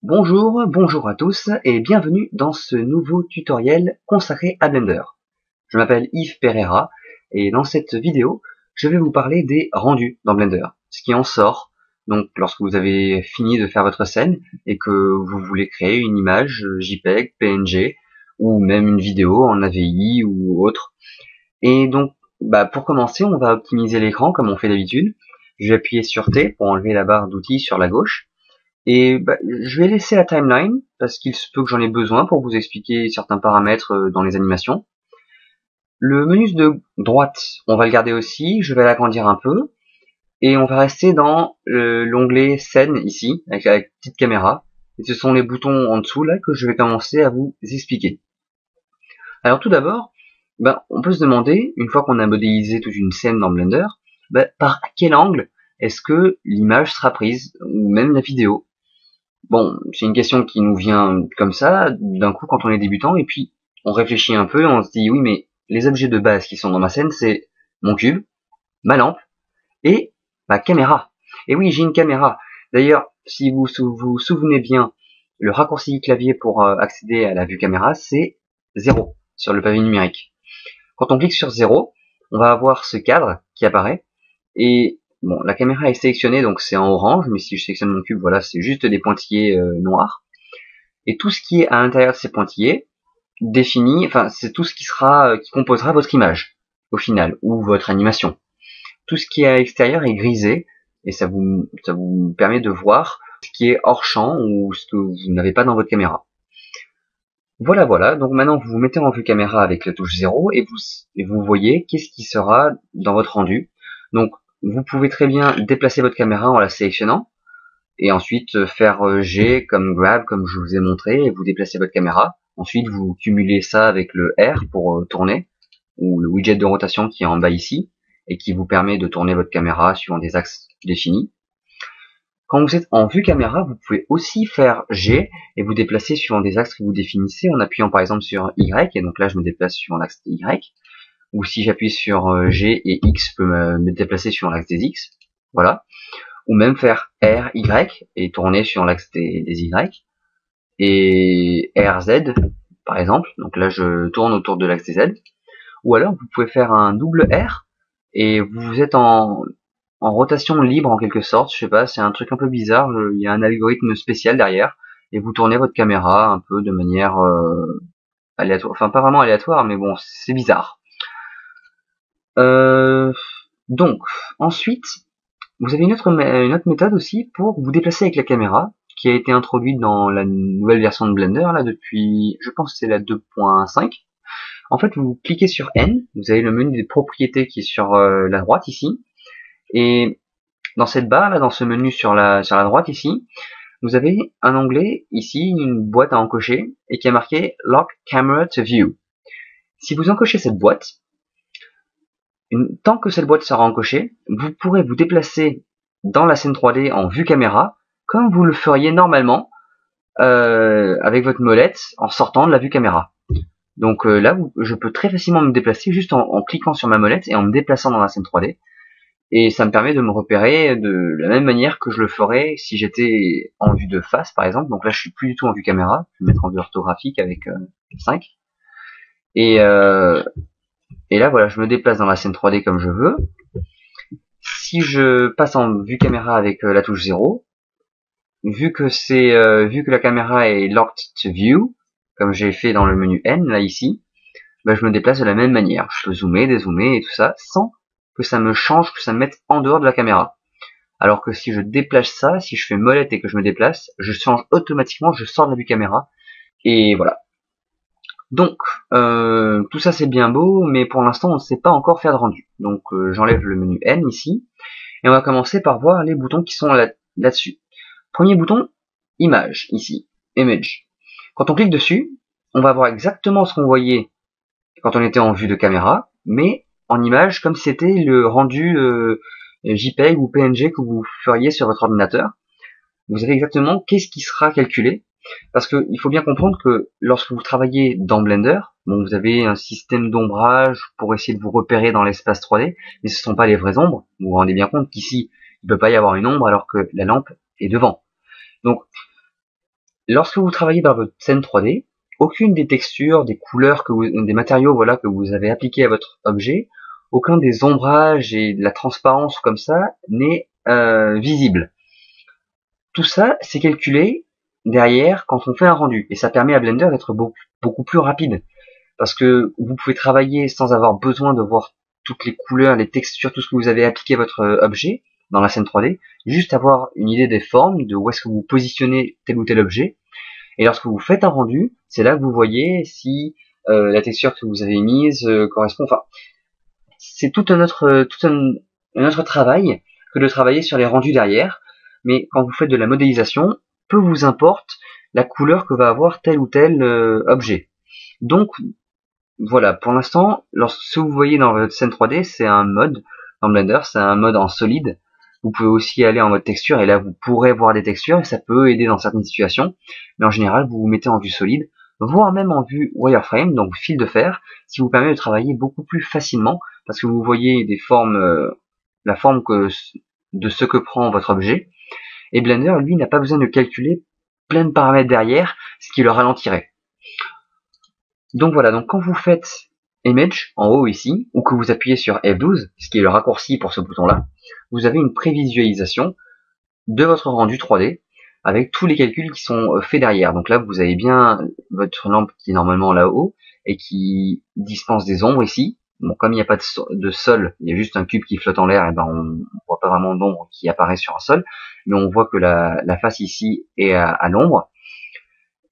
Bonjour à tous et bienvenue dans ce nouveau tutoriel consacré à Blender. Je m'appelle Yves Pereira et dans cette vidéo, je vais vous parler des rendus dans Blender, ce qui en sort. Donc lorsque vous avez fini de faire votre scène et que vous voulez créer une image JPEG, PNG ou même une vidéo en AVI ou autre. Et donc pour commencer, on va optimiser l'écran comme on fait d'habitude. Je vais appuyer sur T pour enlever la barre d'outils sur la gauche. Et je vais laisser la timeline parce qu'il se peut que j'en ai besoin pour vous expliquer certains paramètres dans les animations. Le menu de droite, on va le garder aussi, je vais l'agrandir un peu. Et on va rester dans l'onglet scène ici, avec la petite caméra. Et ce sont les boutons en dessous là que je vais commencer à vous expliquer. Alors tout d'abord, on peut se demander, une fois qu'on a modélisé toute une scène dans Blender, par quel angle est-ce que l'image sera prise, ou même la vidéo. Bon, c'est une question qui nous vient comme ça, d'un coup, quand on est débutant, et puis on réfléchit un peu, et on se dit, oui, mais les objets de base qui sont dans ma scène, c'est mon cube, ma lampe, et ma caméra. Et oui, j'ai une caméra. D'ailleurs, si vous vous souvenez bien, le raccourci clavier pour accéder à la vue caméra, c'est 0 sur le pavé numérique. Quand on clique sur 0, on va avoir ce cadre qui apparaît, et bon, la caméra est sélectionnée, donc c'est en orange, mais si je sélectionne mon cube, voilà, c'est juste des pointillés noirs. Et tout ce qui est à l'intérieur de ces pointillés définit, enfin, c'est tout ce qui sera, qui composera votre image, au final, ou votre animation. Tout ce qui est à l'extérieur est grisé, et ça vous permet de voir ce qui est hors champ, ou ce que vous n'avez pas dans votre caméra. Voilà, donc maintenant vous vous mettez en vue caméra avec la touche 0, et vous voyez qu'est-ce qui sera dans votre rendu. Donc, vous pouvez très bien déplacer votre caméra en la sélectionnant, et ensuite faire G comme grab, comme je vous ai montré, et vous déplacez votre caméra. Ensuite, vous cumulez ça avec le R pour tourner, ou le widget de rotation qui est en bas ici, et qui vous permet de tourner votre caméra suivant des axes définis. Quand vous êtes en vue caméra, vous pouvez aussi faire G et vous déplacer suivant des axes que vous définissez en appuyant par exemple sur Y, et donc là je me déplace suivant l'axe des Y. Ou si j'appuie sur G et X, je peux me déplacer sur l'axe des X, voilà. Ou même faire R, Y, et tourner sur l'axe des Y. Et R, Z, par exemple, donc là je tourne autour de l'axe des Z. Ou alors vous pouvez faire un double R, et vous êtes en rotation libre en quelque sorte, je sais pas, c'est un truc un peu bizarre, il y a un algorithme spécial derrière, et vous tournez votre caméra un peu de manière aléatoire, enfin pas vraiment aléatoire, mais bon, c'est bizarre. Donc, ensuite, vous avez une autre méthode aussi pour vous déplacer avec la caméra, qui a été introduite dans la nouvelle version de Blender, là, depuis, je pense que c'est la 2.5. En fait, vous cliquez sur N, vous avez le menu des propriétés qui est sur la droite ici, et dans cette barre, là, dans ce menu sur la droite ici, vous avez un onglet, ici, une boîte à encocher, et qui a marqué Lock Camera to View. Si vous encochez cette boîte, tant que cette boîte sera encochée, vous pourrez vous déplacer dans la scène 3D en vue caméra, comme vous le feriez normalement avec votre molette en sortant de la vue caméra. Donc là, je peux très facilement me déplacer juste en cliquant sur ma molette et en me déplaçant dans la scène 3D. Et ça me permet de me repérer de la même manière que je le ferais si j'étais en vue de face, par exemple. Donc là, je suis plus du tout en vue caméra. Je vais me mettre en vue orthographique avec 5. Et là, voilà, je me déplace dans la scène 3D comme je veux. Si je passe en vue caméra avec la touche 0, vu que la caméra est locked to view, comme j'ai fait dans le menu N, là ici, je me déplace de la même manière. Je peux zoomer, dézoomer et tout ça, sans que ça me change, que ça me mette en dehors de la caméra. Alors que si je déplace ça, si je fais molette et que je me déplace, je change automatiquement, je sors de la vue caméra. Et voilà. Donc, tout ça c'est bien beau, mais pour l'instant on ne sait pas encore faire de rendu. Donc j'enlève le menu N ici, et on va commencer par voir les boutons qui sont là-dessus. Premier bouton, image, ici, image. Quand on clique dessus, on va voir exactement ce qu'on voyait quand on était en vue de caméra, mais en image comme si c'était le rendu JPEG ou PNG que vous feriez sur votre ordinateur. Vous savez exactement qu'est-ce qui sera calculé, parce que il faut bien comprendre que lorsque vous travaillez dans Blender, bon, vous avez un système d'ombrage pour essayer de vous repérer dans l'espace 3D, mais ce ne sont pas les vraies ombres. Vous vous rendez bien compte qu'ici, il ne peut pas y avoir une ombre alors que la lampe est devant. Donc, lorsque vous travaillez dans votre scène 3D, aucune des textures, des couleurs, des matériaux voilà, que vous avez appliqués à votre objet, aucun des ombrages et de la transparence comme ça n'est visible. Tout ça, c'est calculé derrière quand on fait un rendu, et ça permet à Blender d'être beaucoup plus rapide, parce que vous pouvez travailler sans avoir besoin de voir toutes les couleurs, les textures, tout ce que vous avez appliqué à votre objet dans la scène 3D, juste avoir une idée des formes, de où est-ce que vous positionnez tel ou tel objet, et lorsque vous faites un rendu, c'est là que vous voyez si la texture que vous avez mise correspond. Enfin, c'est tout un autre travail que de travailler sur les rendus derrière. Mais quand vous faites de la modélisation, peu vous importe la couleur que va avoir tel ou tel objet. Donc voilà, pour l'instant, lorsque vous voyez dans votre scène 3D, c'est un mode dans Blender, c'est un mode en solide. Vous pouvez aussi aller en mode texture et là vous pourrez voir des textures et ça peut aider dans certaines situations. Mais en général, vous vous mettez en vue solide, voire même en vue wireframe, donc fil de fer, ce qui vous permet de travailler beaucoup plus facilement parce que vous voyez des formes, la forme de ce que prend votre objet. Et Blender, lui, n'a pas besoin de calculer plein de paramètres derrière, ce qui le ralentirait. Donc voilà, donc quand vous faites Image en haut ici, ou que vous appuyez sur F12, ce qui est le raccourci pour ce bouton-là, vous avez une prévisualisation de votre rendu 3D avec tous les calculs qui sont faits derrière. Donc là, vous avez bien votre lampe qui est normalement là-haut et qui dispense des ombres ici. Bon, comme il n'y a pas de sol, il y a juste un cube qui flotte en l'air, et ben on voit pas vraiment d'ombre qui apparaît sur un sol, mais on voit que la face ici est à l'ombre.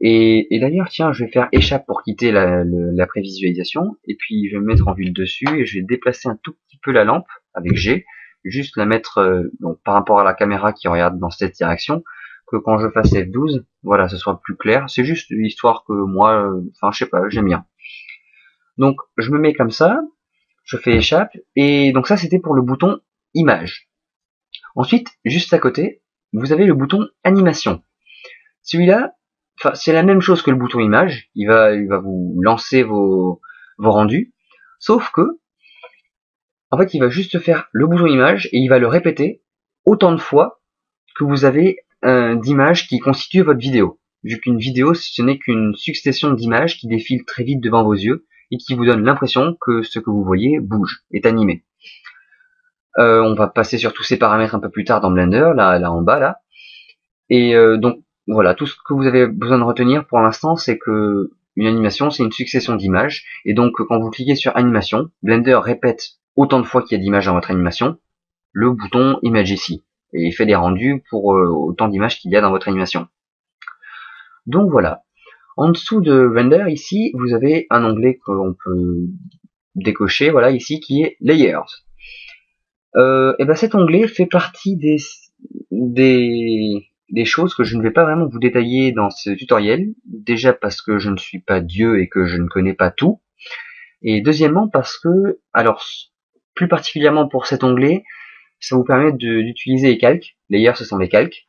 Et d'ailleurs, tiens, je vais faire échappe pour quitter la prévisualisation, et puis je vais me mettre en vue dessus, et je vais déplacer un tout petit peu la lampe avec G, juste la mettre donc, par rapport à la caméra qui regarde dans cette direction, que quand je fasse F12, voilà, ce soit plus clair. C'est juste l'histoire que moi, enfin je sais pas, j'aime bien. Donc je me mets comme ça, je fais échappe, et donc ça c'était pour le bouton image. Ensuite, juste à côté, vous avez le bouton animation. Celui-là, enfin, c'est la même chose que le bouton image. Il va vous lancer vos rendus. Sauf que, en fait, il va juste faire le bouton image et il va le répéter autant de fois que vous avez d'images qui constituent votre vidéo. Vu qu'une vidéo, ce n'est qu'une succession d'images qui défilent très vite devant vos yeux et qui vous donne l'impression que ce que vous voyez bouge, est animé. On va passer sur tous ces paramètres un peu plus tard dans Blender, là en bas, là. Et donc, voilà, tout ce que vous avez besoin de retenir pour l'instant, c'est que une animation, c'est une succession d'images. Et donc, quand vous cliquez sur animation, Blender répète autant de fois qu'il y a d'images dans votre animation, le bouton image ici. Et il fait des rendus pour autant d'images qu'il y a dans votre animation. Donc voilà. En dessous de Render, ici, vous avez un onglet qu'on peut décocher, voilà, ici, qui est Layers. Et ben cet onglet fait partie des choses que je ne vais pas vraiment vous détailler dans ce tutoriel. Déjà parce que je ne suis pas Dieu et que je ne connais pas tout. Et deuxièmement parce que, alors, plus particulièrement pour cet onglet, ça vous permet d'utiliser les calques. Layers, ce sont les calques.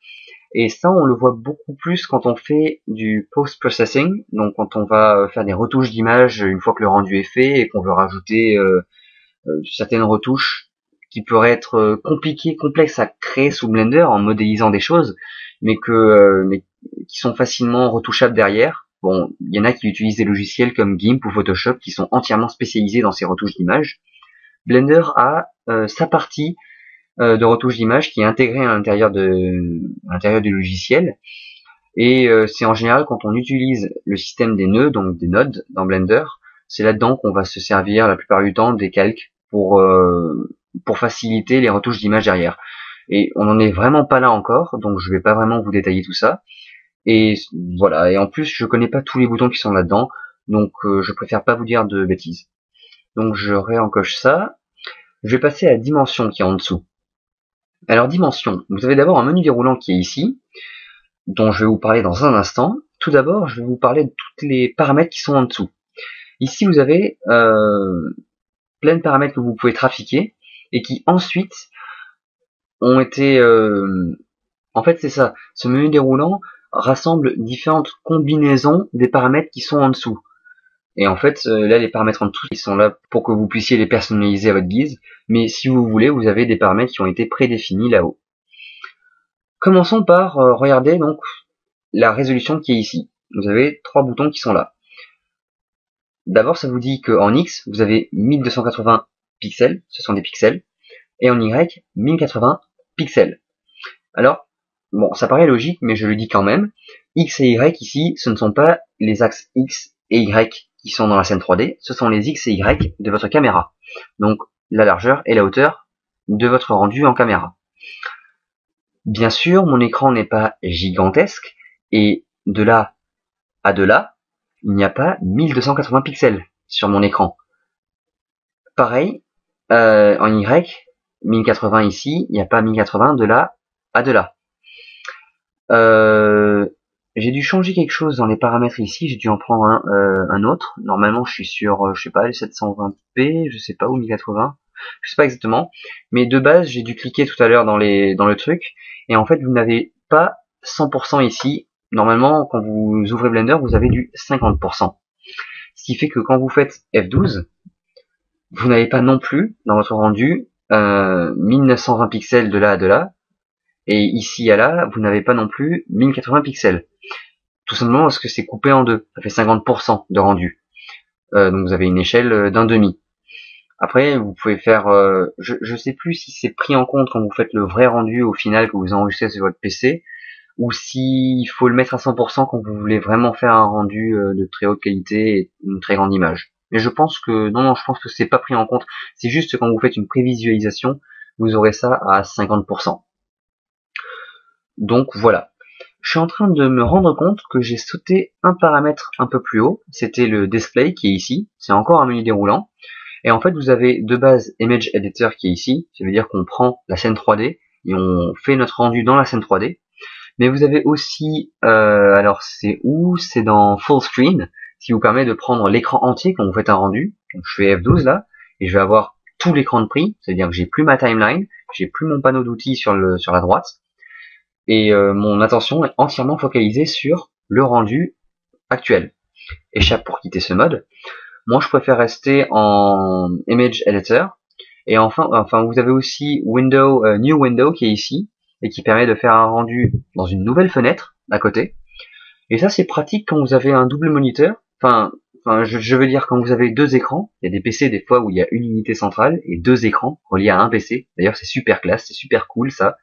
Et ça, on le voit beaucoup plus quand on fait du post-processing, donc quand on va faire des retouches d'images une fois que le rendu est fait et qu'on veut rajouter certaines retouches qui pourraient être compliquées, complexes à créer sous Blender en modélisant des choses, mais qui sont facilement retouchables derrière. Bon, il y en a qui utilisent des logiciels comme GIMP ou Photoshop qui sont entièrement spécialisés dans ces retouches d'images. Blender a sa partie de retouche d'image qui est intégrée à l'intérieur du logiciel. Et c'est en général quand on utilise le système des nœuds, donc des nodes dans Blender, c'est là-dedans qu'on va se servir la plupart du temps des calques pour faciliter les retouches d'image derrière. Et on n'en est vraiment pas là encore, donc je vais pas vraiment vous détailler tout ça. Et voilà, et en plus je connais pas tous les boutons qui sont là-dedans, donc je préfère pas vous dire de bêtises. Donc je réencoche ça. Je vais passer à la dimension qui est en dessous. Alors dimension, vous avez d'abord un menu déroulant qui est ici, dont je vais vous parler dans un instant. Tout d'abord, je vais vous parler de tous les paramètres qui sont en dessous. Ici, vous avez plein de paramètres que vous pouvez trafiquer et qui ensuite ont été... en fait, c'est ça. Ce menu déroulant rassemble différentes combinaisons des paramètres qui sont en dessous. Et en fait, là, les paramètres en dessous, ils sont là pour que vous puissiez les personnaliser à votre guise. Mais si vous voulez, vous avez des paramètres qui ont été prédéfinis là-haut. Commençons par regarder donc la résolution qui est ici. Vous avez 3 boutons qui sont là. D'abord, ça vous dit qu'en X, vous avez 1280 pixels, ce sont des pixels, et en Y, 1080 pixels. Alors, bon, ça paraît logique, mais je le dis quand même. X et Y ici, ce ne sont pas les axes X et Y qui sont dans la scène 3D, ce sont les X et Y de votre caméra. Donc, la largeur et la hauteur de votre rendu en caméra. Bien sûr, mon écran n'est pas gigantesque, et de là à de là, il n'y a pas 1280 pixels sur mon écran. Pareil, en Y, 1080 ici, il n'y a pas 1080 de là à de là. J'ai dû changer quelque chose dans les paramètres ici, j'ai dû en prendre un autre. Normalement, je suis sur, je sais pas, les 720p, je sais pas, ou 1080, je sais pas exactement. Mais de base, j'ai dû cliquer tout à l'heure dans le truc, et en fait, vous n'avez pas 100% ici. Normalement, quand vous ouvrez Blender, vous avez du 50%. Ce qui fait que quand vous faites F12, vous n'avez pas non plus, dans votre rendu, 1920 pixels de là à de là, et ici à là, vous n'avez pas non plus 1080 pixels. Tout simplement parce que c'est coupé en deux. Ça fait 50% de rendu. Donc vous avez une échelle d'un demi. Après, vous pouvez faire... je sais plus si c'est pris en compte quand vous faites le vrai rendu au final que vous enregistrez sur votre PC, ou s'il faut le mettre à 100% quand vous voulez vraiment faire un rendu de très haute qualité et une très grande image. Mais je pense que... Non, je pense que c'est pas pris en compte. C'est juste quand vous faites une prévisualisation, vous aurez ça à 50%. Donc voilà. Je suis en train de me rendre compte que j'ai sauté un paramètre un peu plus haut. C'était le display qui est ici. C'est encore un menu déroulant. Et en fait, vous avez de base Image Editor qui est ici. Ça veut dire qu'on prend la scène 3D et on fait notre rendu dans la scène 3D. Mais vous avez aussi, alors c'est où? C'est dans Full Screen, ce qui vous permet de prendre l'écran entier quand vous faites un rendu. Donc je fais F12 là, et je vais avoir tout l'écran de prix. C'est-à-dire que j'ai plus ma timeline, j'ai plus mon panneau d'outils sur la droite. Et mon attention est entièrement focalisée sur le rendu actuel. Échappe pour quitter ce mode. Moi, je préfère rester en Image Editor. Et enfin, vous avez aussi New Window qui est ici et qui permet de faire un rendu dans une nouvelle fenêtre à côté. Et ça, c'est pratique quand vous avez un double moniteur. Je veux dire quand vous avez deux écrans. Il y a des PC des fois où il y a une unité centrale et deux écrans reliés à un PC. D'ailleurs, c'est super classe, c'est super cool ça.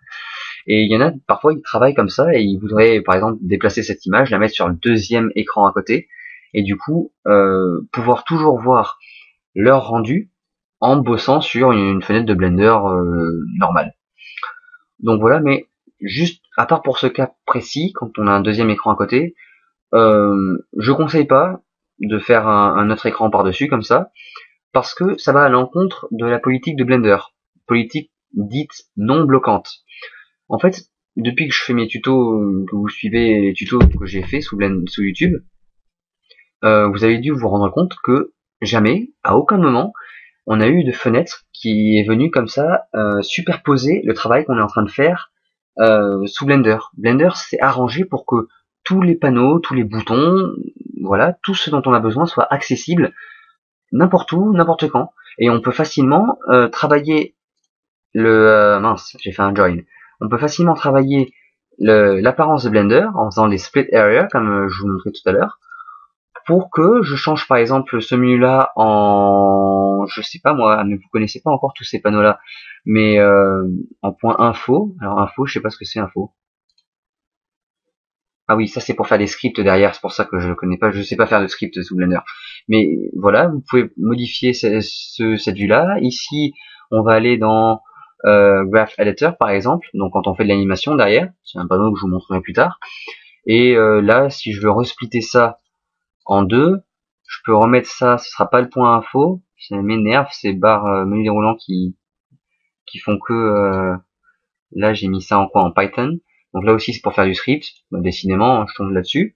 Et il y en a, parfois, ils travaillent comme ça et ils voudraient, par exemple, déplacer cette image, la mettre sur le deuxième écran à côté, et du coup, pouvoir toujours voir leur rendu en bossant sur une fenêtre de Blender normale. Donc voilà, mais juste, à part pour ce cas précis, quand on a un deuxième écran à côté, je conseille pas de faire un autre écran par-dessus comme ça, parce que ça va à l'encontre de la politique de Blender, politique dite non bloquante. En fait, depuis que je fais mes tutos, que vous suivez les tutos que j'ai fait sous YouTube, vous avez dû vous rendre compte que jamais, à aucun moment, on a eu de fenêtre qui est venue comme ça superposer le travail qu'on est en train de faire sous Blender. Blender s'est arrangé pour que tous les panneaux, tous les boutons, voilà, tout ce dont on a besoin soit accessible n'importe où, n'importe quand. Et on peut facilement travailler mince, j'ai fait un join. On peut facilement travailler l'apparence de Blender en faisant des split area comme je vous montrais tout à l'heure, pour que je change par exemple ce menu là en, je sais pas moi, mais vous connaissez pas encore tous ces panneaux là, mais en point info. Alors info, je sais pas ce que c'est info. Ah oui, ça c'est pour faire des scripts derrière, c'est pour ça que je connais pas, je sais pas faire de script sous Blender. Mais voilà, vous pouvez modifier cette vue là. Ici, on va aller dans Graph Editor par exemple, donc quand on fait de l'animation derrière, c'est un panneau que je vous montrerai plus tard. Et là, si je veux resplitter ça en deux, je peux remettre ça, ce sera pas le point info, ça m'énerve ces barres menu déroulant qui font que là j'ai mis ça en quoi, en Python. Donc là aussi c'est pour faire du script, décidément je tombe là-dessus.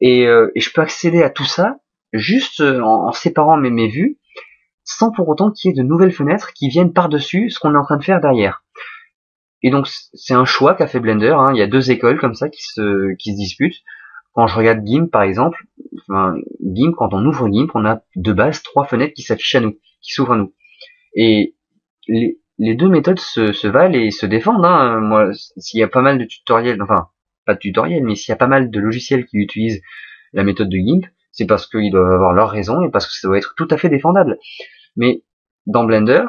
Et je peux accéder à tout ça juste en séparant mes vues, sans pour autant qu'il y ait de nouvelles fenêtres qui viennent par-dessus ce qu'on est en train de faire derrière. Et donc c'est un choix qu'a fait Blender, hein. Il y a deux écoles comme ça qui se disputent. Quand je regarde GIMP par exemple, GIMP, quand on ouvre GIMP, on a de base trois fenêtres qui s'affichent à nous, qui s'ouvrent à nous. Et les deux méthodes se valent et se défendent, hein. Moi, s'il y a pas mal de tutoriels, enfin, pas de tutoriel, mais s'il y a pas mal de logiciels qui utilisent la méthode de GIMP, c'est parce qu'ils doivent avoir leur raison et parce que ça doit être tout à fait défendable. Mais dans Blender,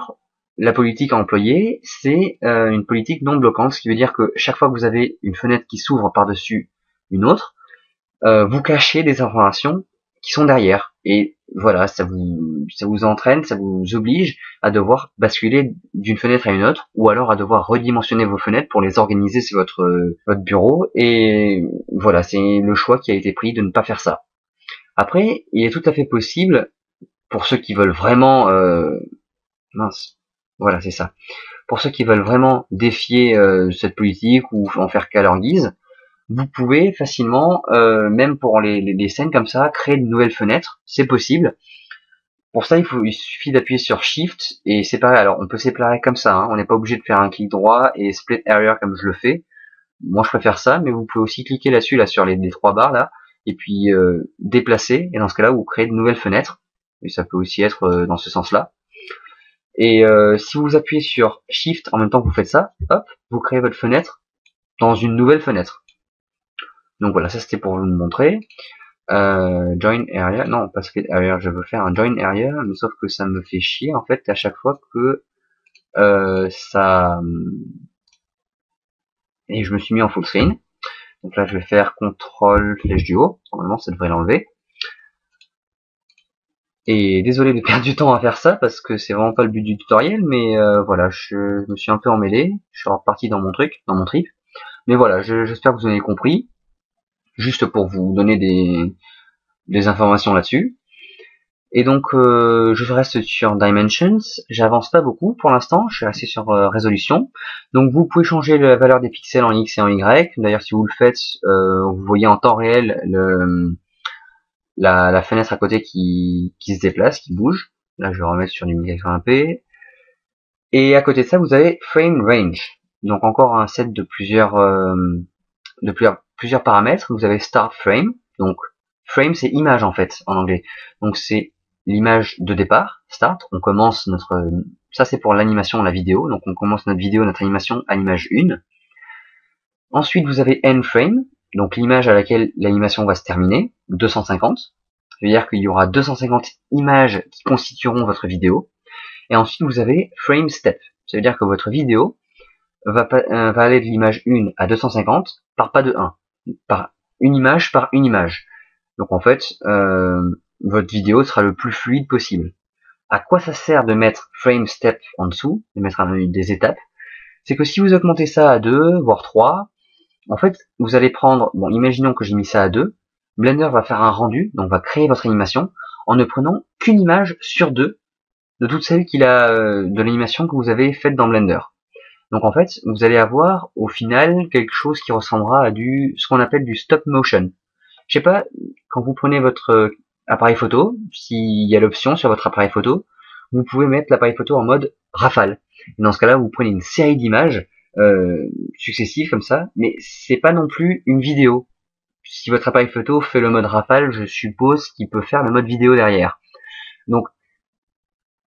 la politique à employer, c'est une politique non bloquante, ce qui veut dire que chaque fois que vous avez une fenêtre qui s'ouvre par-dessus une autre, vous cachez des informations qui sont derrière. Et voilà, ça vous entraîne, ça vous oblige à devoir basculer d'une fenêtre à une autre, ou alors à devoir redimensionner vos fenêtres pour les organiser sur votre bureau. Et voilà, c'est le choix qui a été pris de ne pas faire ça. Après, il est tout à fait possible, pour ceux qui veulent vraiment... mince, voilà, c'est ça. Pour ceux qui veulent vraiment défier cette politique ou en faire qu'à leur guise, vous pouvez facilement, même pour les scènes comme ça, créer de nouvelles fenêtres. C'est possible. Pour ça, il suffit d'appuyer sur Shift et séparer. Alors, on peut séparer comme ça. Hein. On n'est pas obligé de faire un clic droit et Split Area comme je le fais. Moi, je préfère ça, mais vous pouvez aussi cliquer là-dessus, là sur les trois barres là, et puis déplacer. Et dans ce cas-là, vous créez de nouvelles fenêtres. Et ça peut aussi être dans ce sens-là. Et si vous appuyez sur Shift en même temps que vous faites ça, hop, vous créez votre fenêtre dans une nouvelle fenêtre. Donc voilà, ça c'était pour vous le montrer. Join area, non pas split area, je veux faire un join area, mais sauf que ça me fait chier en fait à chaque fois que ça... Et je me suis mis en full screen. Donc là je vais faire CTRL flèche du haut, normalement ça devrait l'enlever. Et désolé de perdre du temps à faire ça parce que c'est vraiment pas le but du tutoriel, mais voilà, je me suis un peu emmêlé, je suis reparti dans mon truc, dans mon trip. Mais voilà, j'espère que vous en avez compris, juste pour vous donner des informations là-dessus. Et donc je reste sur Dimensions, j'avance pas beaucoup pour l'instant, je suis resté sur résolution. Donc vous pouvez changer la valeur des pixels en X et en Y. D'ailleurs si vous le faites, vous voyez en temps réel la fenêtre à côté qui se déplace, qui bouge. Là je vais remettre sur du 1080p. Et à côté de ça vous avez Frame Range. Donc encore un set de plusieurs paramètres. Vous avez Start Frame. Donc frame c'est image en fait en anglais. Donc c'est l'image de départ, start, on commence ça c'est pour l'animation, la vidéo, donc on commence notre vidéo, notre animation à l'image 1. Ensuite vous avez end frame, donc l'image à laquelle l'animation va se terminer, 250. Ça veut dire qu'il y aura 250 images qui constitueront votre vidéo. Et ensuite vous avez frame step, ça veut dire que votre vidéo va aller de l'image 1 à 250 par pas de 1, par une image. Donc en fait, votre vidéo sera le plus fluide possible. À quoi ça sert de mettre frame step en dessous, de mettre des étapes? C'est que si vous augmentez ça à 2, voire 3, en fait, vous allez prendre, bon, imaginons que j'ai mis ça à 2, Blender va faire un rendu, donc va créer votre animation, en ne prenant qu'une image sur 2 de toutes celles qu'il a de l'animation que vous avez faite dans Blender. Donc en fait, vous allez avoir au final quelque chose qui ressemblera à ce qu'on appelle du stop motion. Je sais pas, quand vous prenez votre appareil photo, s'il y a l'option sur votre appareil photo, vous pouvez mettre l'appareil photo en mode rafale. Et dans ce cas-là, vous prenez une série d'images successives comme ça, mais c'est pas non plus une vidéo. Si votre appareil photo fait le mode rafale, je suppose qu'il peut faire le mode vidéo derrière. Donc,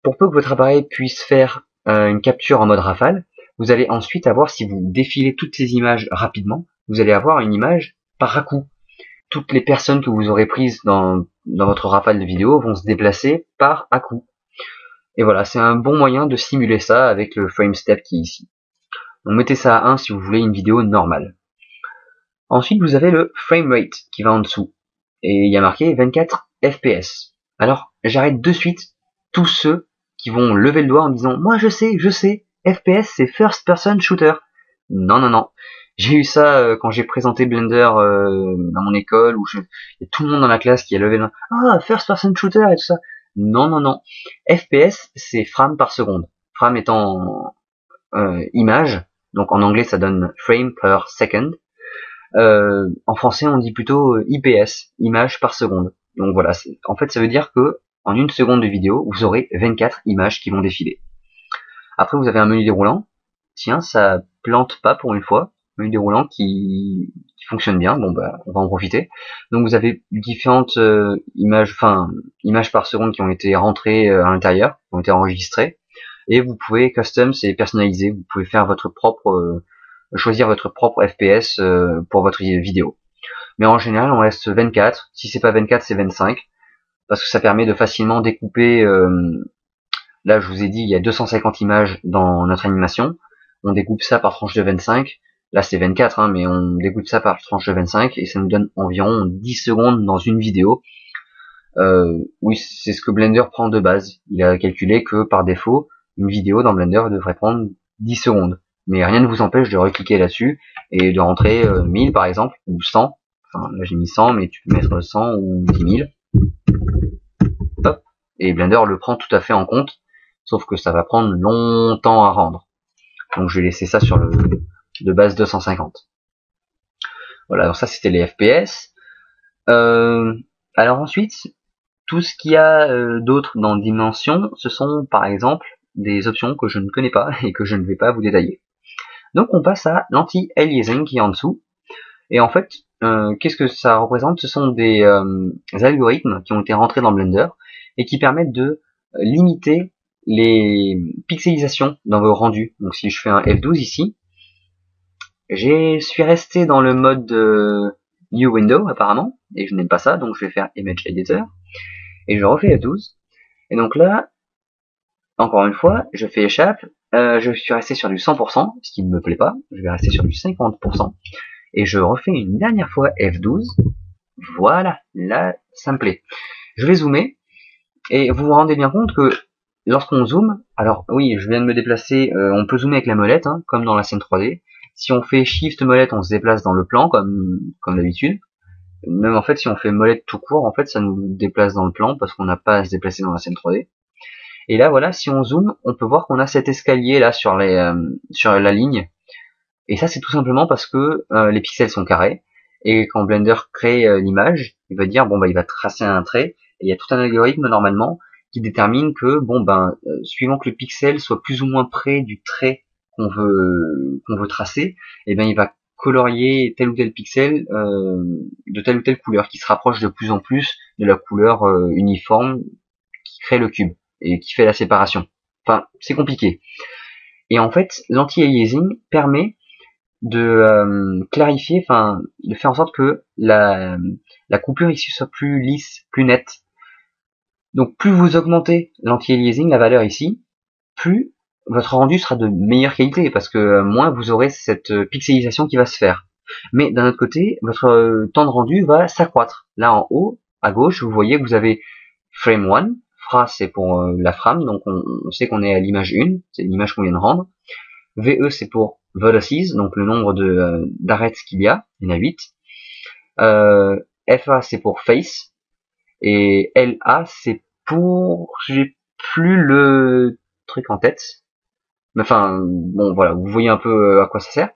pour peu que votre appareil puisse faire une capture en mode rafale, vous allez ensuite avoir, si vous défilez toutes ces images rapidement, vous allez avoir une image par à-coup. Toutes les personnes que vous aurez prises dans votre rafale de vidéo vont se déplacer par à-coup. Et voilà, c'est un bon moyen de simuler ça avec le frame step qui est ici. Donc mettez ça à 1 si vous voulez une vidéo normale. Ensuite, vous avez le frame rate qui va en dessous. Et il y a marqué 24 FPS. Alors, j'arrête de suite tous ceux qui vont lever le doigt en disant « Moi je sais, FPS c'est First Person Shooter ». Non, non, non. J'ai eu ça quand j'ai présenté Blender dans mon école, où il y a tout le monde dans la classe qui a levé le doigt. Ah, First Person Shooter et tout ça. Non, non, non. FPS, c'est frames par seconde. Frame étant image, donc en anglais ça donne frame per second. En français on dit plutôt IPS, image par seconde. Donc voilà, en fait ça veut dire que en une seconde de vidéo, vous aurez 24 images qui vont défiler. Après vous avez un menu déroulant. Tiens, ça plante pas pour une fois. Menu déroulant qui fonctionne bien. Bon bah on va en profiter. Donc vous avez différentes images par seconde qui ont été rentrées à l'intérieur, qui ont été enregistrées. Et vous pouvez custom, c'est personnalisé. Vous pouvez faire votre propre choisir votre propre FPS pour votre vidéo. Mais en général, on laisse 24. Si c'est pas 24, c'est 25, parce que ça permet de facilement découper. Là, je vous ai dit, il y a 250 images dans notre animation. On découpe ça par tranche de 25. Là, c'est 24, hein, mais on découpe ça par tranche de 25 et ça nous donne environ 10 secondes dans une vidéo. Oui, c'est ce que Blender prend de base. Il a calculé que par défaut, une vidéo dans Blender devrait prendre 10 secondes. Mais rien ne vous empêche de recliquer là-dessus et de rentrer 1000 par exemple, ou 100. Enfin, là j'ai mis 100, mais tu peux mettre 100 ou 10 000. Hop. Et Blender le prend tout à fait en compte, sauf que ça va prendre longtemps à rendre. Donc je vais laisser ça sur le de base 250. Voilà, donc ça c'était les FPS. Alors ensuite, tout ce qu'il y a d'autre dans Dimension, ce sont par exemple des options que je ne connais pas et que je ne vais pas vous détailler. Donc on passe à l'anti-aliasing qui est en dessous. Et en fait, qu'est-ce que ça représente? Ce sont des algorithmes qui ont été rentrés dans Blender et qui permettent de limiter les pixelisations dans vos rendus. Donc si je fais un F12 ici, je suis resté dans le mode New Window apparemment, et je n'aime pas ça, donc je vais faire Image Editor, et je refais F12. Et donc là, encore une fois, je fais échappe, je suis resté sur du 100%, ce qui ne me plaît pas, je vais rester sur du 50%, et je refais une dernière fois F12, voilà, là, ça me plaît. Je vais zoomer, et vous vous rendez bien compte que lorsqu'on zoome, alors oui, je viens de me déplacer, on peut zoomer avec la molette, hein, comme dans la scène 3D. Si on fait Shift molette, on se déplace dans le plan, comme d'habitude. Même en fait, si on fait molette tout court, en fait, ça nous déplace dans le plan, parce qu'on n'a pas à se déplacer dans la scène 3D. Et là, voilà, si on zoome, on peut voir qu'on a cet escalier là sur la ligne. Et ça, c'est tout simplement parce que les pixels sont carrés. Et quand Blender crée l'image, il va dire, bon, bah, il va tracer un trait. Et il y a tout un algorithme, normalement, qui détermine que, bon, ben, suivant que le pixel soit plus ou moins près du trait qu'on veut tracer, et ben, il va colorier tel ou tel pixel de telle ou telle couleur, qui se rapproche de plus en plus de la couleur uniforme qui crée le cube et qui fait la séparation. Enfin, c'est compliqué. Et en fait, l'anti-aliasing permet de clarifier, enfin, de faire en sorte que la coupure ici soit plus lisse, plus nette. Donc plus vous augmentez l'anti-aliasing, la valeur ici, plus votre rendu sera de meilleure qualité, parce que moins vous aurez cette pixelisation qui va se faire. Mais d'un autre côté, votre temps de rendu va s'accroître. Là en haut, à gauche, vous voyez que vous avez frame 1, fra c'est pour la frame, donc on sait qu'on est à l'image 1, c'est l'image qu'on vient de rendre. VE c'est pour vertices, donc le nombre d'arêtes qu'il y a, il y en a 8. FA c'est pour face, et LA c'est pour, j'ai plus le truc en tête, mais enfin bon voilà, vous voyez un peu à quoi ça sert.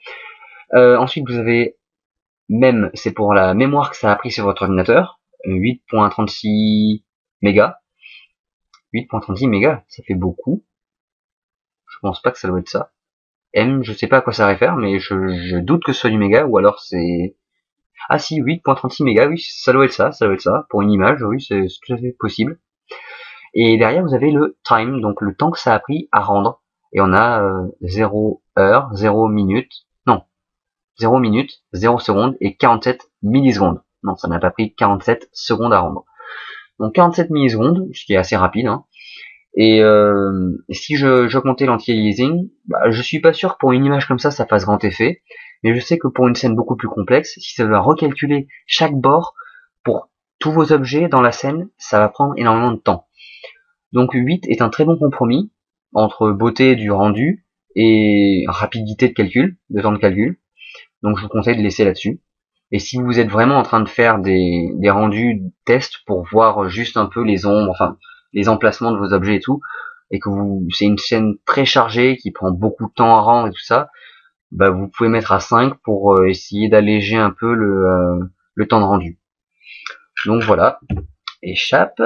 Ensuite vous avez MEM, c'est pour la mémoire que ça a pris sur votre ordinateur, 8.36 mégas. 8.36 mégas, ça fait beaucoup. Je pense pas que ça doit être ça. M, je sais pas à quoi ça réfère, mais je doute que ce soit du méga, ou alors c'est... Ah si, 8.36 mégas, oui, ça doit être ça, ça doit être ça. Pour une image, oui, c'est tout à fait possible. Et derrière, vous avez le time, donc le temps que ça a pris à rendre. Et on a 0 heure, 0 minute, non, 0 minute, 0 seconde et 47 millisecondes. Non, ça n'a pas pris 47 secondes à rendre. Donc 47 millisecondes, ce qui est assez rapide, hein. Et si j'augmentais l'anti-aliasing, bah, je suis pas sûr que pour une image comme ça fasse grand effet, mais je sais que pour une scène beaucoup plus complexe, si ça doit recalculer chaque bord pour tous vos objets dans la scène, ça va prendre énormément de temps. Donc 8 est un très bon compromis entre beauté du rendu et rapidité de calcul, de temps de calcul. Donc je vous conseille de laisser là-dessus. Et si vous êtes vraiment en train de faire des rendus tests pour voir juste un peu les ombres, enfin les emplacements de vos objets et tout, et que c'est une chaîne très chargée qui prend beaucoup de temps à rendre et tout ça, bah vous pouvez mettre à 5 pour essayer d'alléger un peu le temps de rendu. Donc voilà, échappe.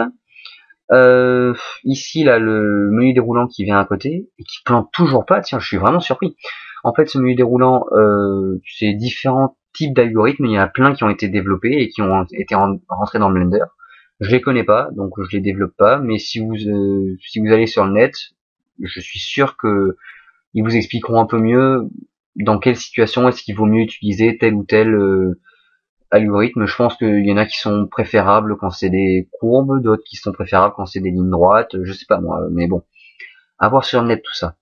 Ici là le menu déroulant qui vient à côté et qui plante toujours pas, tiens je suis vraiment surpris. En fait ce menu déroulant c'est différents types d'algorithmes, il y en a plein qui ont été développés et qui ont été rentrés dans Blender. Je les connais pas, donc je les développe pas, mais si vous allez sur le net, je suis sûr que ils vous expliqueront un peu mieux dans quelle situation est-ce qu'il vaut mieux utiliser tel ou tel algorithme. Je pense qu'il y en a qui sont préférables quand c'est des courbes, d'autres qui sont préférables quand c'est des lignes droites, je sais pas moi, mais bon, à voir sur le net tout ça.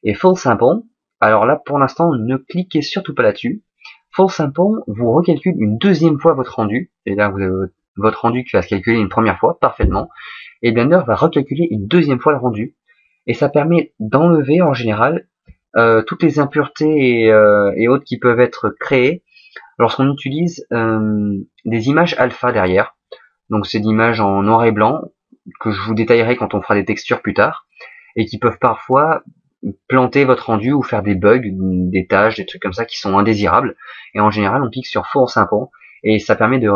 Et Full Sample, alors là pour l'instant ne cliquez surtout pas là-dessus. Full Sample vous recalcule une deuxième fois votre rendu, et là vous avez votre rendu qui va se calculer une première fois parfaitement, et Blender va recalculer une deuxième fois le rendu, et ça permet d'enlever en général toutes les impuretés et autres qui peuvent être créées lorsqu'on utilise des images alpha derrière. Donc c'est d'images en noir et blanc que je vous détaillerai quand on fera des textures plus tard, et qui peuvent parfois planter votre rendu ou faire des bugs, des tâches, des trucs comme ça qui sont indésirables. Et en général, on clique sur Full Sample et ça permet de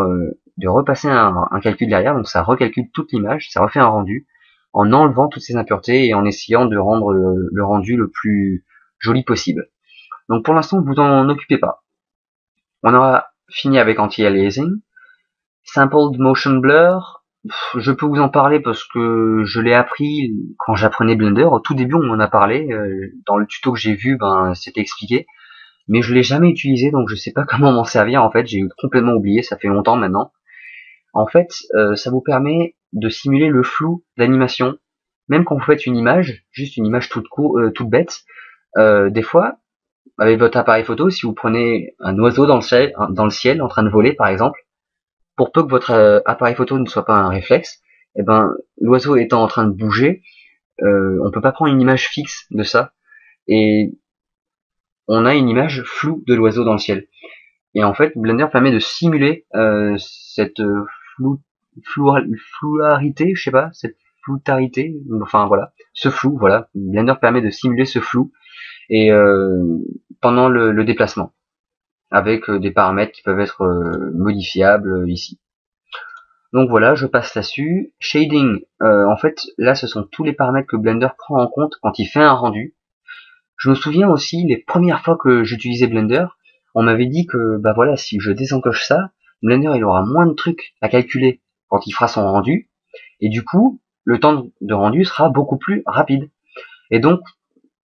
repasser un calcul derrière. Donc ça recalcule toute l'image, ça refait un rendu en enlevant toutes ces impuretés et en essayant de rendre le rendu le plus joli possible. Donc pour l'instant, vous en occupez pas. On aura fini avec Anti-Aliasing. Sampled Motion Blur, je peux vous en parler parce que je l'ai appris quand j'apprenais Blender. Au tout début, on m'en a parlé. Dans le tuto que j'ai vu, c'était expliqué. Mais je l'ai jamais utilisé, donc je sais pas comment m'en servir. En fait, j'ai complètement oublié. Ça fait longtemps maintenant. En fait, ça vous permet de simuler le flou d'animation. Même quand vous faites une image, juste une image toute bête, des fois, avec votre appareil photo, si vous prenez un oiseau dans le ciel en train de voler, par exemple, pour peu que votre appareil photo ne soit pas un réflexe, eh ben l'oiseau étant en train de bouger, on peut pas prendre une image fixe de ça, et on a une image floue de l'oiseau dans le ciel. Et en fait, Blender permet de simuler cette flouarité, je sais pas, cette floutarité, enfin voilà, ce flou, voilà. Blender permet de simuler ce flou et pendant le déplacement, avec des paramètres qui peuvent être modifiables ici. Donc voilà, je passe là-dessus. Shading, en fait, là, ce sont tous les paramètres que Blender prend en compte quand il fait un rendu. Je me souviens aussi, les premières fois que j'utilisais Blender, on m'avait dit que, bah voilà, si je désencoche ça, Blender, il aura moins de trucs à calculer quand il fera son rendu, et du coup, le temps de rendu sera beaucoup plus rapide. Et donc,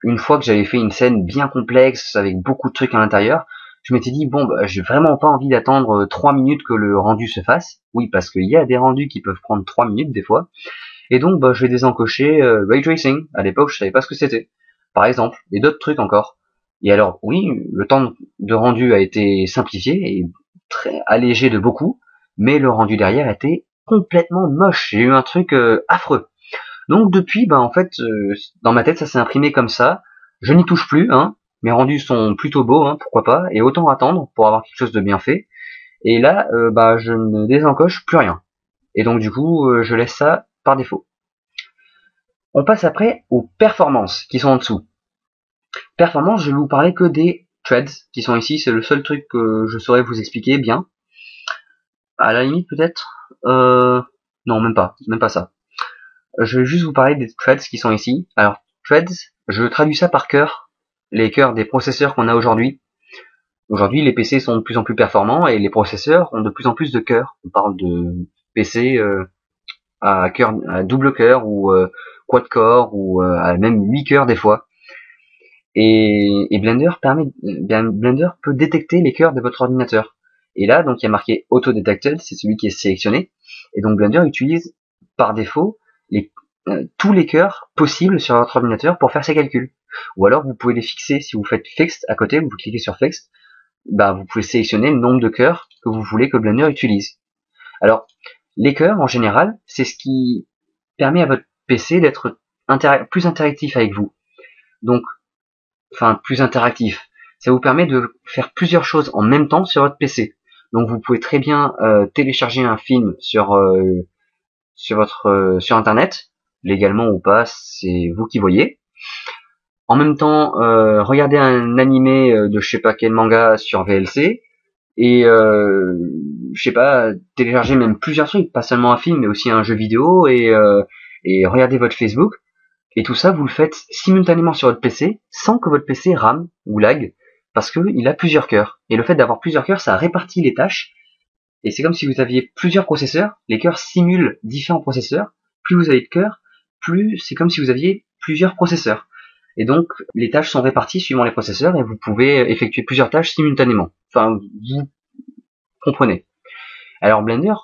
une fois que j'avais fait une scène bien complexe, avec beaucoup de trucs à l'intérieur, je m'étais dit, bon, bah, j'ai vraiment pas envie d'attendre 3 minutes que le rendu se fasse. Oui, parce qu'il y a des rendus qui peuvent prendre 3 minutes des fois. Et donc, bah, je vais désencocher Ray Tracing. À l'époque, je savais pas ce que c'était. Par exemple, et d'autres trucs encore. Et alors, oui, le temps de rendu a été simplifié et très allégé de beaucoup, mais le rendu derrière était complètement moche. J'ai eu un truc affreux. Donc depuis, en fait, dans ma tête, ça s'est imprimé comme ça. Je n'y touche plus, hein. Mes rendus sont plutôt beaux, hein, pourquoi pas. Et autant attendre pour avoir quelque chose de bien fait. Et là, je ne désencoche plus rien. Et donc du coup, je laisse ça par défaut. On passe après aux performances qui sont en dessous. Performances, je vais vous parler que des threads qui sont ici. C'est le seul truc que je saurais vous expliquer bien. À la limite, peut-être. Non, même pas ça. Je vais juste vous parler des threads qui sont ici. Alors, threads, je traduis ça par cœur, les cœurs des processeurs qu'on a aujourd'hui. Aujourd'hui, les PC sont de plus en plus performants et les processeurs ont de plus en plus de cœurs. On parle de PC à double cœur ou quad core ou à même 8 cœurs des fois. Et Blender peut détecter les cœurs de votre ordinateur. Et là, donc, il y a marqué Auto Detected, c'est celui qui est sélectionné. Et donc, Blender utilise par défaut tous les cœurs possibles sur votre ordinateur pour faire ses calculs. Ou alors, vous pouvez les fixer. Si vous faites Fixed à côté, vous cliquez sur Fixed, vous pouvez sélectionner le nombre de cœurs que vous voulez que Blender utilise. Alors, les cœurs, en général, c'est ce qui permet à votre PC d'être plus interactif avec vous. Donc, plus interactif. Ça vous permet de faire plusieurs choses en même temps sur votre PC. Donc vous pouvez très bien télécharger un film sur internet, légalement ou pas, c'est vous qui voyez. En même temps, regarder un animé de je sais pas quel manga sur VLC et télécharger même plusieurs trucs, pas seulement un film mais aussi un jeu vidéo et regarder votre Facebook. Et tout ça, vous le faites simultanément sur votre PC, sans que votre PC rame ou lag, parce qu'il a plusieurs cœurs. Et le fait d'avoir plusieurs cœurs, ça répartit les tâches. Et c'est comme si vous aviez plusieurs processeurs. Les cœurs simulent différents processeurs. Plus vous avez de cœurs, plus c'est comme si vous aviez plusieurs processeurs. et donc les tâches sont réparties suivant les processeurs et vous pouvez effectuer plusieurs tâches simultanément. Enfin, vous comprenez. Alors Blender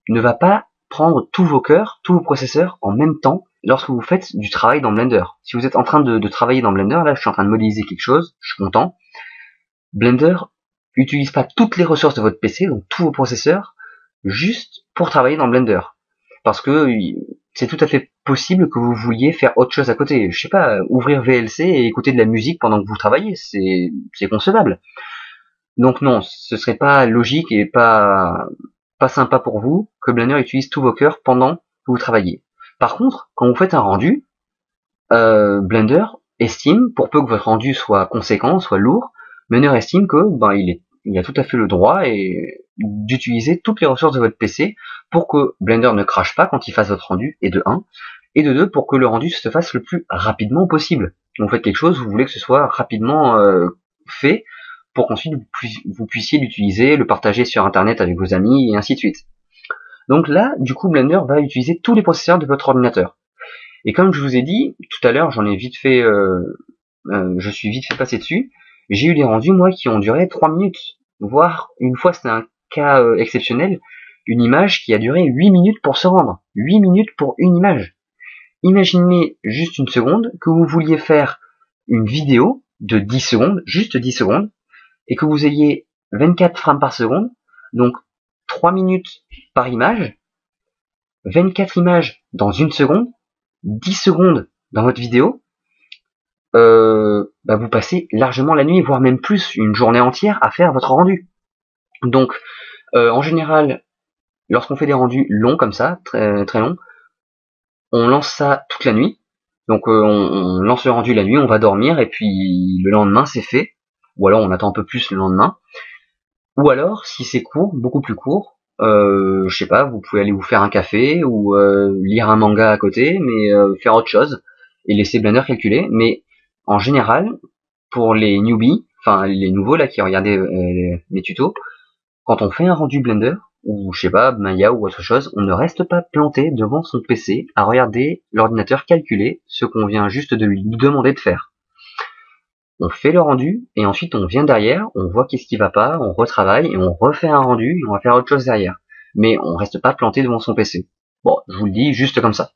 ne va pas prendre tous vos cœurs, tous vos processeurs en même temps lorsque vous faites du travail dans Blender. Si vous êtes en train de travailler dans Blender, là je suis en train de modéliser quelque chose, je suis content. Blender n'utilise pas toutes les ressources de votre PC, donc tous vos processeurs, juste pour travailler dans Blender. Parce que c'est tout à fait possible que vous vouliez faire autre chose à côté. Je sais pas, ouvrir VLC et écouter de la musique pendant que vous travaillez, c'est concevable. Donc non, ce serait pas logique et pas sympa pour vous que Blender utilise tous vos cœurs pendant que vous travaillez. Par contre, quand vous faites un rendu, Blender estime, pour peu que votre rendu soit conséquent, soit lourd, Blender estime que il a tout à fait le droit d'utiliser toutes les ressources de votre PC pour que Blender ne crache pas quand il fasse votre rendu, et de 1, et de 2 pour que le rendu se fasse le plus rapidement possible. Donc vous faites quelque chose, vous voulez que ce soit rapidement fait pour qu'ensuite vous puissiez l'utiliser, le partager sur internet avec vos amis et ainsi de suite. Donc là, du coup, Blender va utiliser tous les processeurs de votre ordinateur. Et comme je vous ai dit tout à l'heure, je suis vite fait passé dessus. J'ai eu des rendus moi qui ont duré 3 minutes, voire une fois c'était un cas exceptionnel, une image qui a duré 8 minutes pour se rendre. 8 minutes pour une image. Imaginez juste une seconde que vous vouliez faire une vidéo de 10 secondes, juste 10 secondes, et que vous ayez 24 frames par seconde, donc 3 minutes par image, 24 images dans une seconde, 10 secondes dans votre vidéo, vous passez largement la nuit, voire même plus, une journée entière à faire votre rendu. Donc, en général, lorsqu'on fait des rendus longs comme ça, très, très longs, on lance ça toute la nuit. Donc on lance le rendu la nuit, on va dormir, et puis le lendemain c'est fait. Ou alors on attend un peu plus le lendemain. Ou alors, si c'est court, beaucoup plus court, je sais pas, vous pouvez aller vous faire un café ou lire un manga à côté, mais faire autre chose et laisser Blender calculer. Mais en général, pour les newbies, enfin les nouveaux là qui regardaient les tutos, quand on fait un rendu Blender ou je sais pas Maya ou autre chose, on ne reste pas planté devant son PC à regarder l'ordinateur calculer ce qu'on vient juste de lui demander de faire. On fait le rendu, et ensuite on vient derrière, on voit qu'est-ce qui va pas, on retravaille, et on refait un rendu, et on va faire autre chose derrière. Mais on reste pas planté devant son PC. Bon, je vous le dis juste comme ça.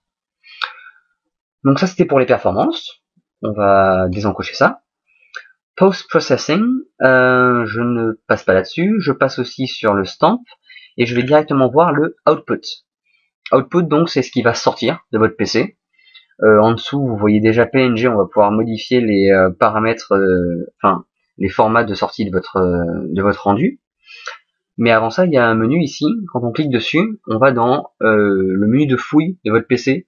Donc ça c'était pour les performances. On va désencocher ça. Post-processing, je ne passe pas là-dessus, je passe aussi sur le stamp, et je vais directement voir le output. Output donc c'est ce qui va sortir de votre PC. En dessous, vous voyez déjà PNG, on va pouvoir modifier les paramètres, les formats de sortie de votre rendu. Mais avant ça, il y a un menu ici. Quand on clique dessus, on va dans le menu de fouille de votre PC.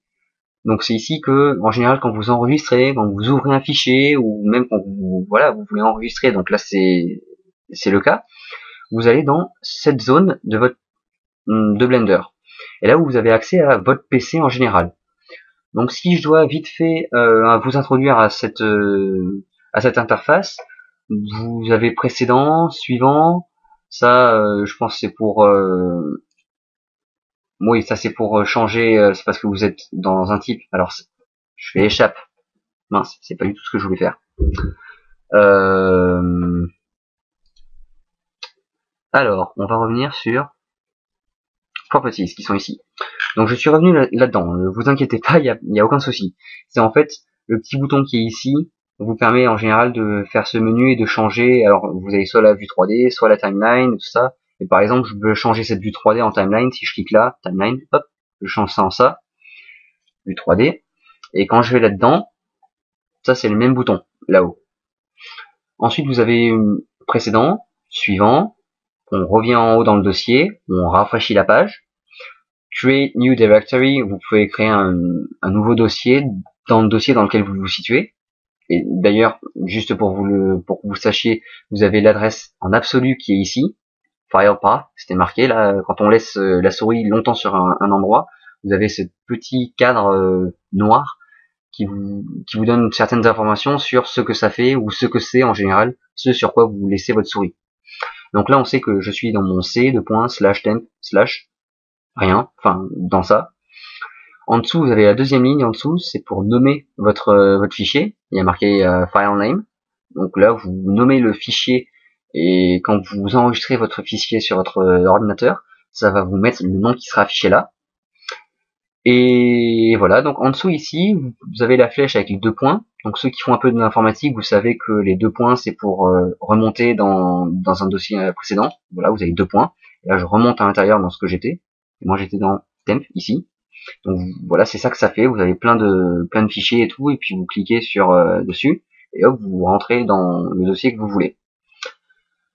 Donc c'est ici que, en général, quand vous enregistrez, quand vous ouvrez un fichier, ou même quand vous voulez enregistrer, donc là c'est le cas, vous allez dans cette zone de Blender. Et là où vous avez accès à votre PC en général. Donc si je dois vite fait vous introduire à cette interface, vous avez précédent, suivant, ça je pense c'est pour oui ça c'est pour changer, c'est parce que vous êtes dans un type. Alors je fais échappe, mince, c'est pas du tout ce que je voulais faire. Alors on va revenir sur properties qui sont ici. Donc je suis revenu là-dedans, ne vous inquiétez pas, il y a aucun souci. C'est en fait le petit bouton qui est ici vous permet en général de faire ce menu et de changer. Alors vous avez soit la vue 3D, soit la timeline, tout ça. Et par exemple, je veux changer cette vue 3D en timeline. Si je clique là, timeline, hop, je change ça en ça, vue 3D. Et quand je vais là-dedans, ça c'est le même bouton là-haut. Ensuite vous avez précédent, suivant. On revient en haut dans le dossier, on rafraîchit la page. Create New Directory, vous pouvez créer un nouveau dossier dans le dossier dans lequel vous vous situez. Et d'ailleurs, juste pour que vous sachiez, vous avez l'adresse en absolu qui est ici, file path, c'était marqué là, quand on laisse la souris longtemps sur un endroit, vous avez ce petit cadre noir qui vous donne certaines informations sur ce que ça fait ou ce que c'est en général, ce sur quoi vous laissez votre souris. Donc là, on sait que je suis dans mon C, /temp/ rien, enfin dans ça. En dessous, vous avez la deuxième ligne en dessous, c'est pour nommer votre fichier. Il y a marqué file name. Donc là, vous nommez le fichier et quand vous enregistrez votre fichier sur votre ordinateur, ça va vous mettre le nom qui sera affiché là. Et voilà, donc en dessous ici, vous avez la flèche avec les 2 points. Donc ceux qui font un peu de l'informatique, vous savez que les 2 points, c'est pour remonter dans un dossier précédent. Voilà, vous avez 2 points. Et là, je remonte à l'intérieur dans ce que j'étais. Moi, j'étais dans temp ici. Donc voilà, c'est ça que ça fait. Vous avez plein de fichiers et tout, et puis vous cliquez sur dessus, et hop, vous rentrez dans le dossier que vous voulez.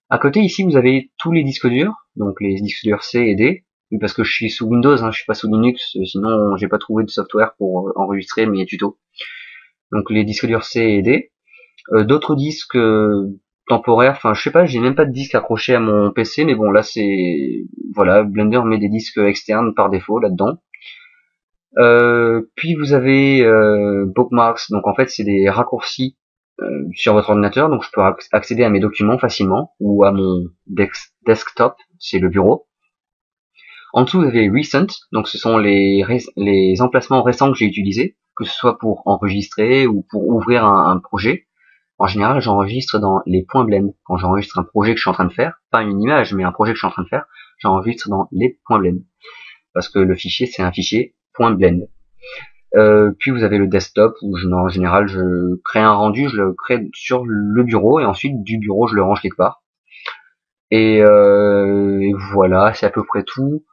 À côté ici, vous avez tous les disques durs, donc les disques durs C et D. Parce que je suis sous Windows, je suis pas sous Linux, sinon j'ai pas trouvé de software pour enregistrer mes tutos. Donc les disques durs C et D. D'autres disques temporaires, enfin je sais pas, j'ai même pas de disque accroché à mon PC, mais bon là c'est voilà, Blender met des disques externes par défaut là-dedans. Puis vous avez bookmarks, donc en fait c'est des raccourcis sur votre ordinateur, donc je peux accéder à mes documents facilement, ou à mon desktop, c'est le bureau. En dessous, vous avez Recent, donc ce sont les emplacements récents que j'ai utilisés, que ce soit pour enregistrer ou pour ouvrir un projet. En général, j'enregistre dans les points blend. Quand j'enregistre un projet que je suis en train de faire, pas une image, mais un projet que je suis en train de faire, j'enregistre dans les points blend. Parce que le fichier, c'est un fichier .blend. Puis vous avez le desktop, où en général, je crée un rendu, je le crée sur le bureau, et ensuite, du bureau, je le range quelque part. Et voilà, c'est à peu près tout.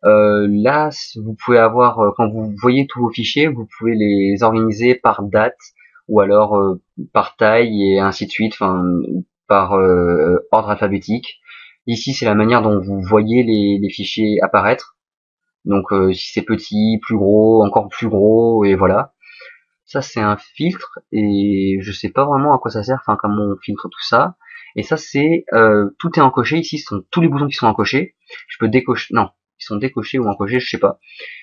Là, vous pouvez avoir, quand vous voyez tous vos fichiers, vous pouvez les organiser par date ou alors par taille et ainsi de suite, enfin par ordre alphabétique. Ici, c'est la manière dont vous voyez les fichiers apparaître. Donc si c'est petit, plus gros, encore plus gros, et voilà. Ça, c'est un filtre et je sais pas vraiment à quoi ça sert, enfin comment on filtre tout ça. Et ça, c'est tout est encoché ici, ce sont tous les boutons qui sont encochés. Je peux décocher, non, ils sont décochés ou encochés, je sais pas.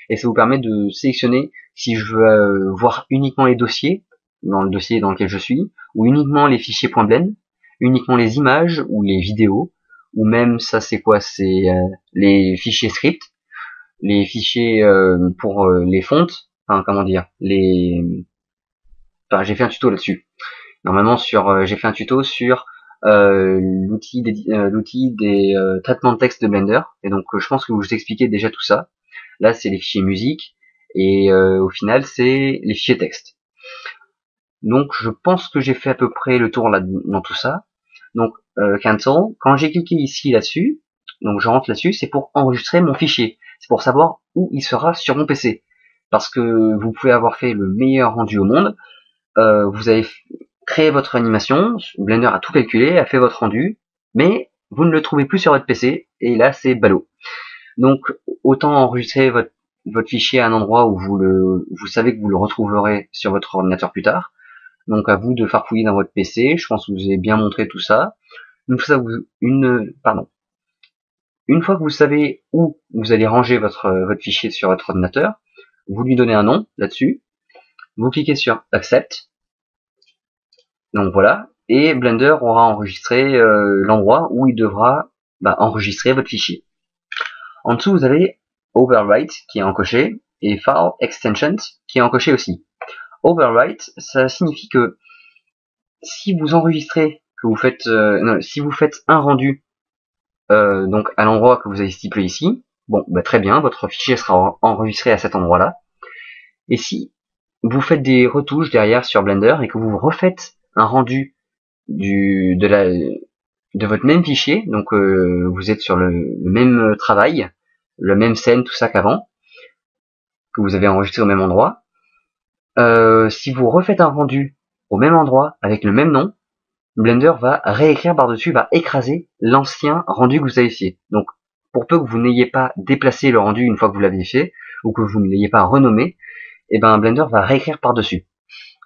Et ça vous permet de sélectionner si je veux voir uniquement les dossiers dans le dossier dans lequel je suis, ou uniquement les fichiers .blend, uniquement les images ou les vidéos, ou même ça c'est quoi, c'est les fichiers script, les fichiers pour les fontes, enfin comment dire, enfin j'ai fait un tuto là-dessus. Normalement j'ai fait un tuto sur l'outil des traitements de texte de Blender, et donc je pense que je vous expliquais déjà tout ça. Là c'est les fichiers musique, et au final c'est les fichiers texte. Donc je pense que j'ai fait à peu près le tour là dans tout ça. Donc cancel, quand j'ai cliqué ici là-dessus, donc je rentre là-dessus, c'est pour enregistrer mon fichier, c'est pour savoir où il sera sur mon PC. Parce que vous pouvez avoir fait le meilleur rendu au monde, vous avez créé votre animation, Blender a tout calculé, a fait votre rendu, mais vous ne le trouvez plus sur votre PC, et là c'est ballot. Donc autant enregistrer votre fichier à un endroit où vous savez que vous le retrouverez sur votre ordinateur plus tard. Donc à vous de farfouiller dans votre PC, je pense que vous avez bien montré tout ça. Une fois que vous savez où vous allez ranger votre fichier sur votre ordinateur, vous lui donnez un nom là-dessus, vous cliquez sur Accept, donc voilà, et Blender aura enregistré l'endroit où il devra enregistrer votre fichier. En dessous, vous avez Overwrite qui est encoché, et File Extensions qui est encoché aussi. Overwrite, ça signifie que si vous enregistrez, si vous faites un rendu donc à l'endroit que vous avez stipulé ici, bon, très bien, votre fichier sera enregistré à cet endroit-là. Et si vous faites des retouches derrière sur Blender et que vous refaites un rendu de votre même fichier, donc vous êtes sur le même travail, le même scène, tout ça qu'avant, que vous avez enregistré au même endroit, si vous refaites un rendu au même endroit avec le même nom, Blender va réécrire par-dessus, va écraser l'ancien rendu que vous avez fait. Donc, pour peu que vous n'ayez pas déplacé le rendu une fois que vous l'avez fait, ou que vous ne l'ayez pas renommé, et Blender va réécrire par-dessus.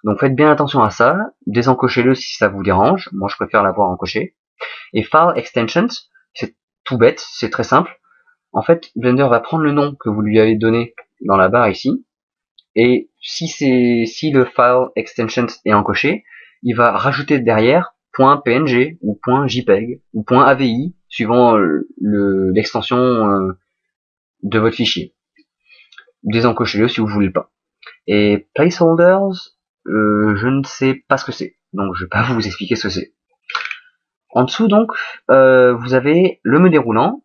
Donc faites bien attention à ça, désencochez-le si ça vous dérange, moi je préfère l'avoir encoché. Et File Extensions, c'est tout bête, c'est très simple. En fait, Blender va prendre le nom que vous lui avez donné dans la barre ici, et si le File Extensions est encoché, il va rajouter derrière .png ou .jpeg ou .avi suivant l'extension de votre fichier. désencochez-le si vous voulez pas. Et placeholders, je ne sais pas ce que c'est, donc je vais pas vous expliquer ce que c'est. En dessous donc, vous avez le menu déroulant,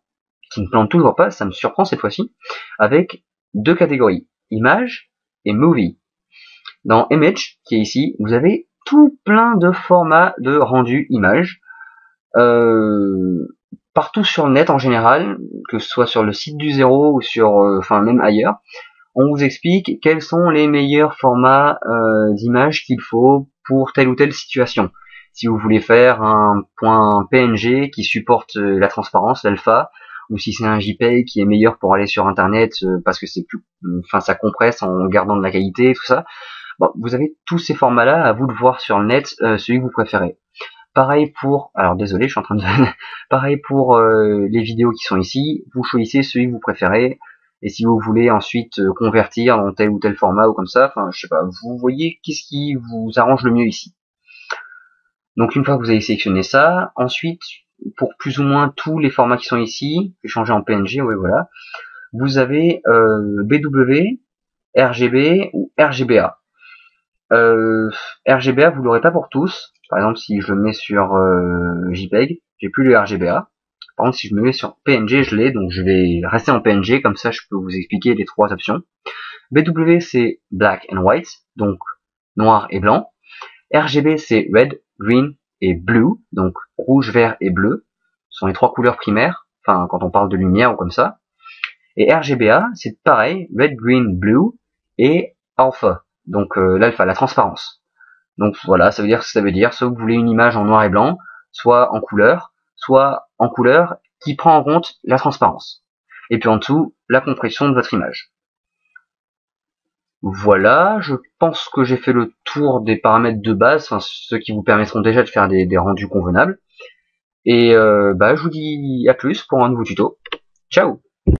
qui ne plante toujours pas, ça me surprend cette fois-ci, avec deux catégories, image et movie. Dans image, qui est ici, vous avez tout plein de formats de rendu image, partout sur le net en général, que ce soit sur le site du Zéro ou sur, enfin même ailleurs, on vous explique quels sont les meilleurs formats d'images qu'il faut pour telle ou telle situation. Si vous voulez faire un point PNG qui supporte la transparence, l'alpha, ou si c'est un JPEG qui est meilleur pour aller sur internet parce que c'est plus, enfin ça compresse en gardant de la qualité, tout ça. Bon, vous avez tous ces formats-là, à vous de voir sur le net celui que vous préférez. Pareil pour, alors désolé, je suis en train de, pareil pour les vidéos qui sont ici, vous choisissez celui que vous préférez. Et si vous voulez ensuite convertir dans tel ou tel format ou comme ça, enfin je sais pas, vous voyez qu'est-ce qui vous arrange le mieux ici. Donc une fois que vous avez sélectionné ça, ensuite pour plus ou moins tous les formats qui sont ici, je vais changer en PNG, ouais voilà, vous avez BW, RGB ou RGBA. RGBA vous l'aurez pas pour tous. Par exemple si je le mets sur JPEG, j'ai plus le RGBA. Par contre, si je me mets sur PNG, je l'ai, donc je vais rester en PNG, comme ça je peux vous expliquer les trois options. BW, c'est Black and White, donc noir et blanc. RGB, c'est Red, Green et Blue, donc rouge, vert et bleu. Ce sont les trois couleurs primaires, enfin quand on parle de lumière ou comme ça. Et RGBA, c'est pareil, Red, Green, Blue et Alpha, donc l'alpha, la transparence. Donc voilà, ça veut dire ce que ça veut dire, soit vous voulez une image en noir et blanc, soit en couleur qui prend en compte la transparence. Et puis en dessous, la compression de votre image. Voilà, je pense que j'ai fait le tour des paramètres de base, enfin, ceux qui vous permettront déjà de faire des rendus convenables. Et je vous dis à plus pour un nouveau tuto. Ciao!